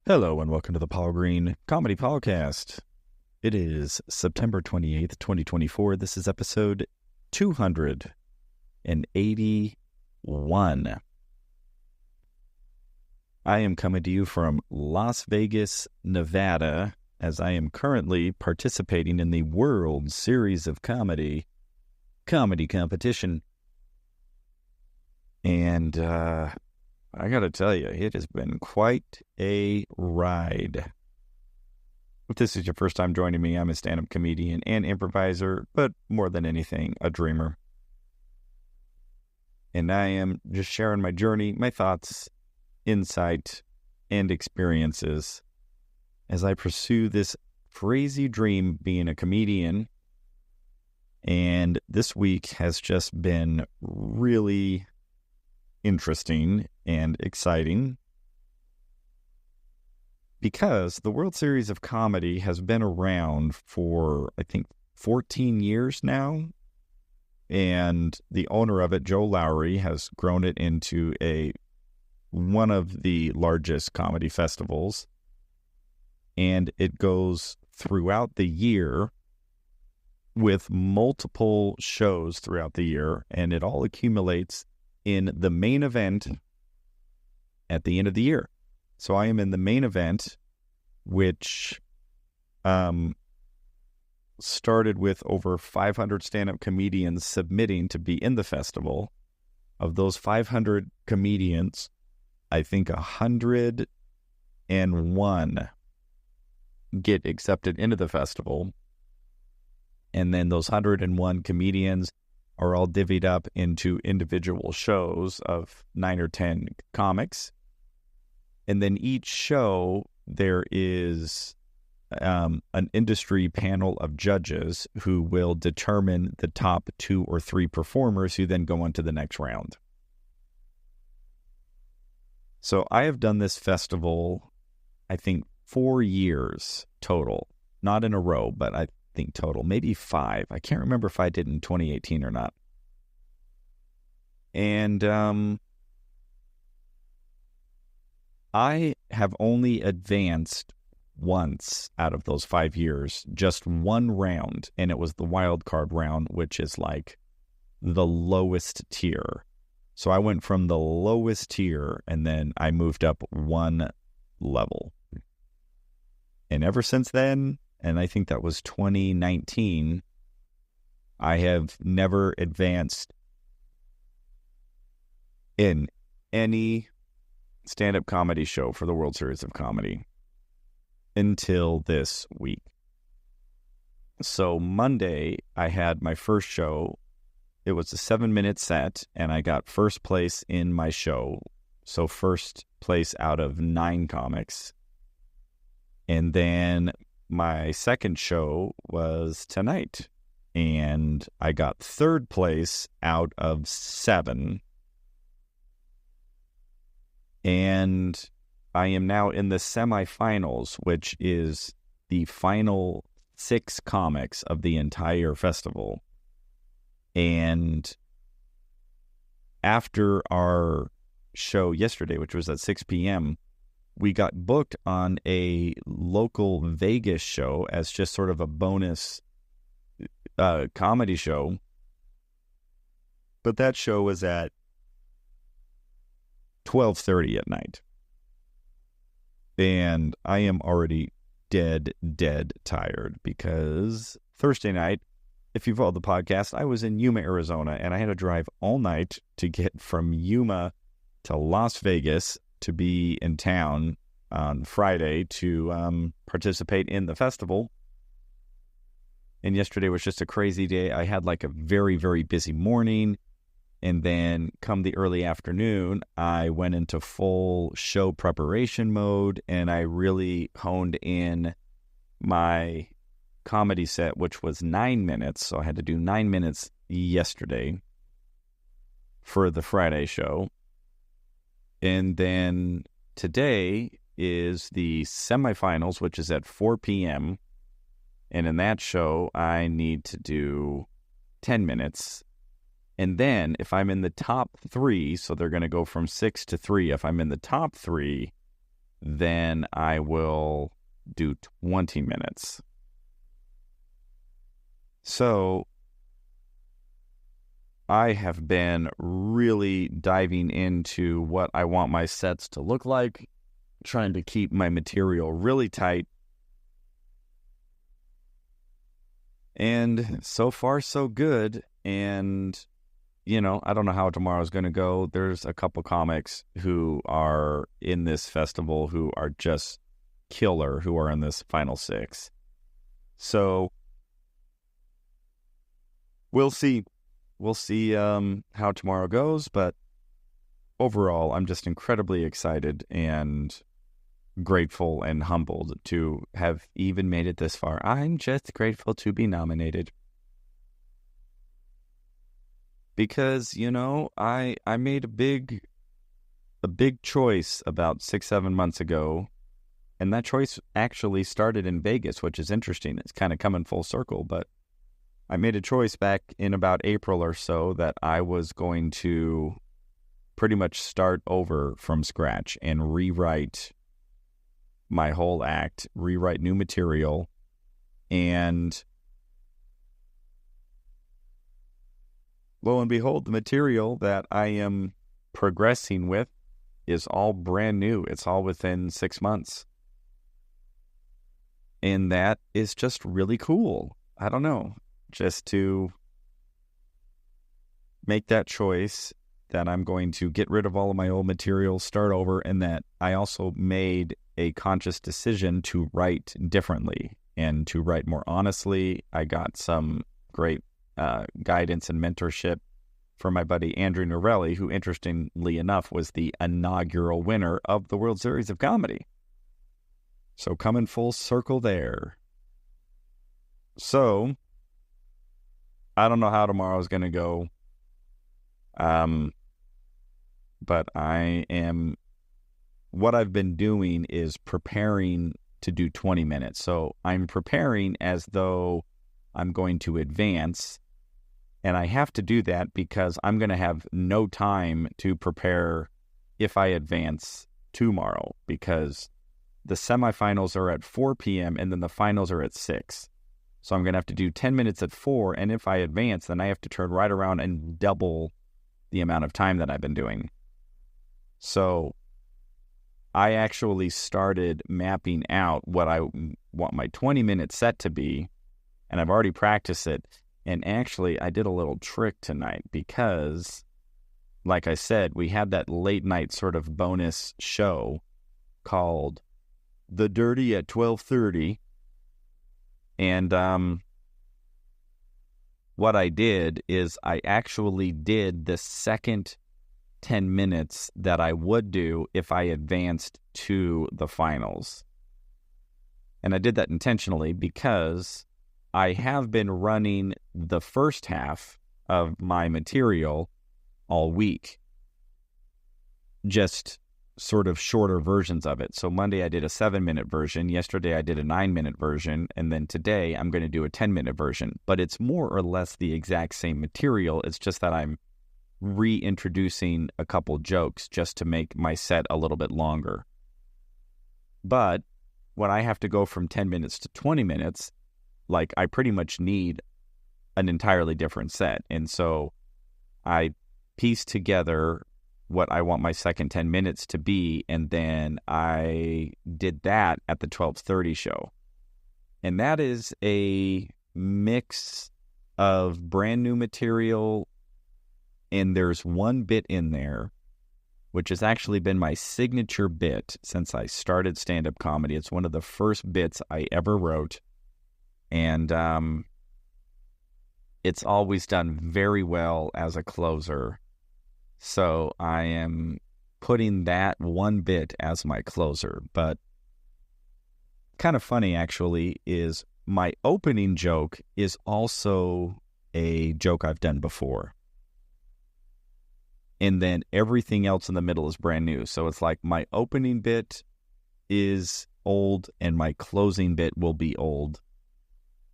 Hello and welcome to the Paul Green Comedy PaulCast. It is September 28th, 2024. This is episode 281. I am coming to you from Las Vegas, Nevada, as I am currently participating in the World Series of Comedy competition. And I got to tell you, it has been quite a ride. If this is your first time joining me, I'm a stand-up comedian and improviser, but more than anything, a dreamer. And I am just sharing my journey, my thoughts, insight, and experiences as I pursue this crazy dream being a comedian. And this week has just been really interesting and exciting because the World Series of Comedy has been around for, I think, 14 years now. And the owner of it, Joe Lowry, has grown it into one of the largest comedy festivals. And it goes throughout the year with multiple shows throughout the year. And it all accumulates in the main event at the end of the year. So I am in the main event, which started with over 500 stand-up comedians submitting to be in the festival. Of those 500 comedians, I think 101 get accepted into the festival. And then those 101 comedians are all divvied up into individual shows of 9 or 10 comics. And then each show, there is an industry panel of judges who will determine the top 2 or 3 performers who then go on to the next round. So I have done this festival, I think, 4 years total. Not in a row, but I think total, maybe 5. I can't remember if I did in 2018 or not. And I have only advanced once out of those 5 years, just one round, and it was the wild card round, which is like the lowest tier. So I went from the lowest tier, and then I moved up one level. And ever since then, and I think that was 2019, I have never advanced in any stand-up comedy show for the World Series of Comedy until this week. So Monday, I had my first show. It was a 7-minute set, and I got first place in my show. So first place out of 9 comics. And then my second show was tonight, and I got third place out of 7. And I am now in the semifinals, which is the final 6 comics of the entire festival. And after our show yesterday, which was at 6 p.m., we got booked on a local Vegas show as just sort of a bonus comedy show. But that show was at 12:30 at night. And I am already dead tired because Thursday night, if you followed the podcast, I was in Yuma, Arizona, and I had to drive all night to get from Yuma to Las Vegas to be in town on Friday to participate in the festival. And yesterday was just a crazy day. I had like a very, very busy morning. And then come the early afternoon, I went into full show preparation mode, and I really honed in my comedy set, which was 9 minutes. So I had to do 9 minutes yesterday for the Friday show. And then today is the semifinals, which is at 4 p.m. And in that show, I need to do 10 minutes. And then if I'm in the top 3, so they're going to go from 6 to 3. If I'm in the top 3, then I will do 20 minutes. So I have been really diving into what I want my sets to look like, trying to keep my material really tight. And so far, so good. And, I don't know how tomorrow's going to go. There's a couple comics who are in this festival who are just killer, who are in this final 6. So we'll see. We'll see how tomorrow goes. But overall, I'm just incredibly excited and grateful and humbled to have even made it this far. I'm just grateful to be nominated. Because, I made a big choice about 6-7 months ago, and that choice actually started in Vegas, which is interesting. It's kind of coming full circle, but I made a choice back in about April or so that I was going to pretty much start over from scratch and rewrite my whole act, rewrite new material, and lo and behold, the material that I am progressing with is all brand new. It's all within 6 months. And that is just really cool. I don't know. Just to make that choice that I'm going to get rid of all of my old material, start over, and that I also made a conscious decision to write differently and to write more honestly. I got some great guidance and mentorship from my buddy Andrew Norelli, who, interestingly enough, was the inaugural winner of the World Series of Comedy. So coming full circle there. So I don't know how tomorrow's going to go. But what I've been doing is preparing to do 20 minutes. So I'm preparing as though I'm going to advance, and I have to do that because I'm going to have no time to prepare if I advance tomorrow, because the semifinals are at 4 p.m. and then the finals are at 6. So I'm going to have to do 10 minutes at 4, and if I advance, then I have to turn right around and double the amount of time that I've been doing. So I actually started mapping out what I want my 20-minute set to be, and I've already practiced it. And actually, I did a little trick tonight because, like I said, we had that late night sort of bonus show called The Dirty at 12:30. And what I did is I actually did the second 10 minutes that I would do if I advanced to the finals. And I did that intentionally because I have been running the first half of my material all week, just sort of shorter versions of it. So Monday I did a 7-minute version, yesterday I did a 9-minute version, and then today I'm going to do a 10-minute version. But it's more or less the exact same material. It's just that I'm reintroducing a couple jokes just to make my set a little bit longer. But when I have to go from 10 minutes to 20 minutes, like, I pretty much need an entirely different set. And so I pieced together what I want my second 10 minutes to be, and then I did that at the 12:30 show. And that is a mix of brand new material, and there's one bit in there which has actually been my signature bit since I started stand-up comedy. It's one of the first bits I ever wrote, and it's always done very well as a closer. So I am putting that one bit as my closer. But kind of funny, actually, is my opening joke is also a joke I've done before. And then everything else in the middle is brand new. So it's like my opening bit is old and my closing bit will be old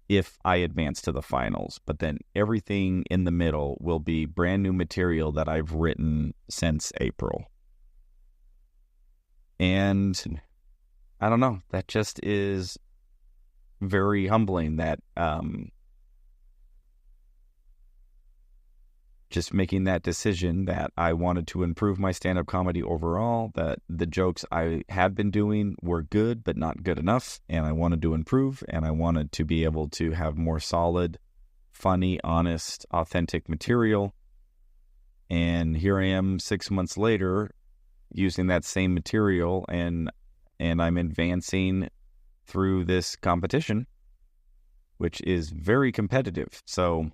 if I advance to the finals. But then everything in the middle will be brand new material that I've written since April. And I don't know. That just is very humbling, that just making that decision that I wanted to improve my stand-up comedy overall, that the jokes I had been doing were good, but not good enough, and I wanted to improve, and I wanted to be able to have more solid, funny, honest, authentic material. And here I am 6 months later using that same material, and I'm advancing through this competition, which is very competitive. So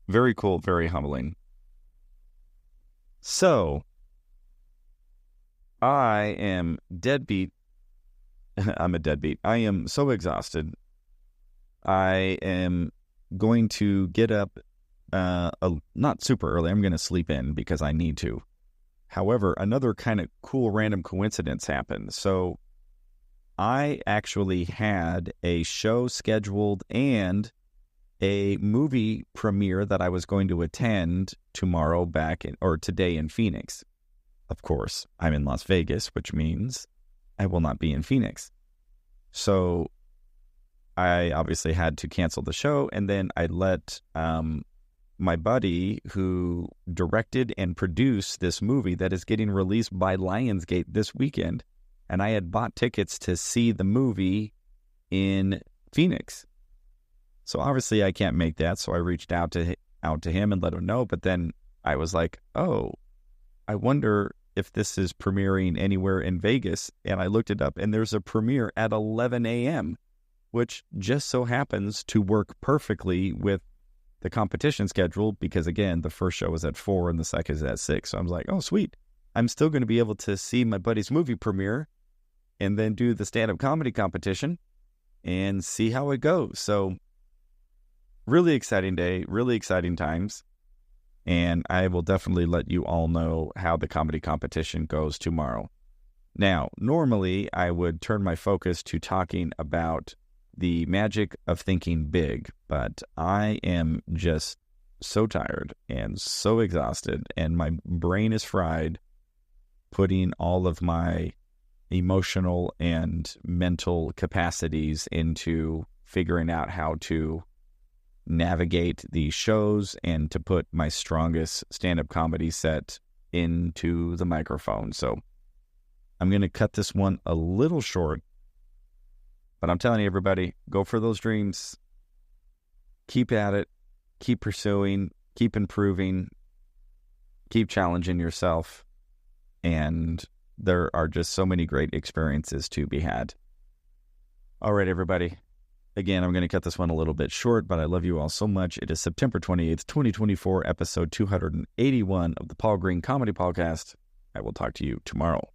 very cool, very humbling. So I am deadbeat. I'm a deadbeat. I am so exhausted. I am going to get up not super early. I'm going to sleep in because I need to. However, another kind of cool random coincidence happened. So I actually had a show scheduled and a movie premiere that I was going to attend tomorrow today in Phoenix. Of course, I'm in Las Vegas, which means I will not be in Phoenix. So I obviously had to cancel the show, and then I let my buddy who directed and produced this movie that is getting released by Lionsgate this weekend, and I had bought tickets to see the movie in Phoenix. So obviously I can't make that, so I reached out to him and let him know. But then I was like, oh, I wonder if this is premiering anywhere in Vegas. And I looked it up, and there's a premiere at 11 a.m., which just so happens to work perfectly with the competition schedule because, again, the first show was at 4 and the second is at 6. So I was like, oh, sweet. I'm still going to be able to see my buddy's movie premiere and then do the stand-up comedy competition and see how it goes. So really exciting day, really exciting times. And I will definitely let you all know how the comedy competition goes tomorrow. Now, normally I would turn my focus to talking about the magic of thinking big, but I am just so tired and so exhausted, and my brain is fried putting all of my emotional and mental capacities into figuring out how to navigate these shows and to put my strongest stand-up comedy set into the microphone. So I'm going to cut this one a little short, but I'm telling you, everybody, go for those dreams. Keep at it. Keep pursuing. Keep improving. Keep challenging yourself. And there are just so many great experiences to be had. All right, everybody. Again, I'm going to cut this one a little bit short, but I love you all so much. It is September 28th, 2024, episode 281 of the Paul Green Comedy PaulCast. I will talk to you tomorrow.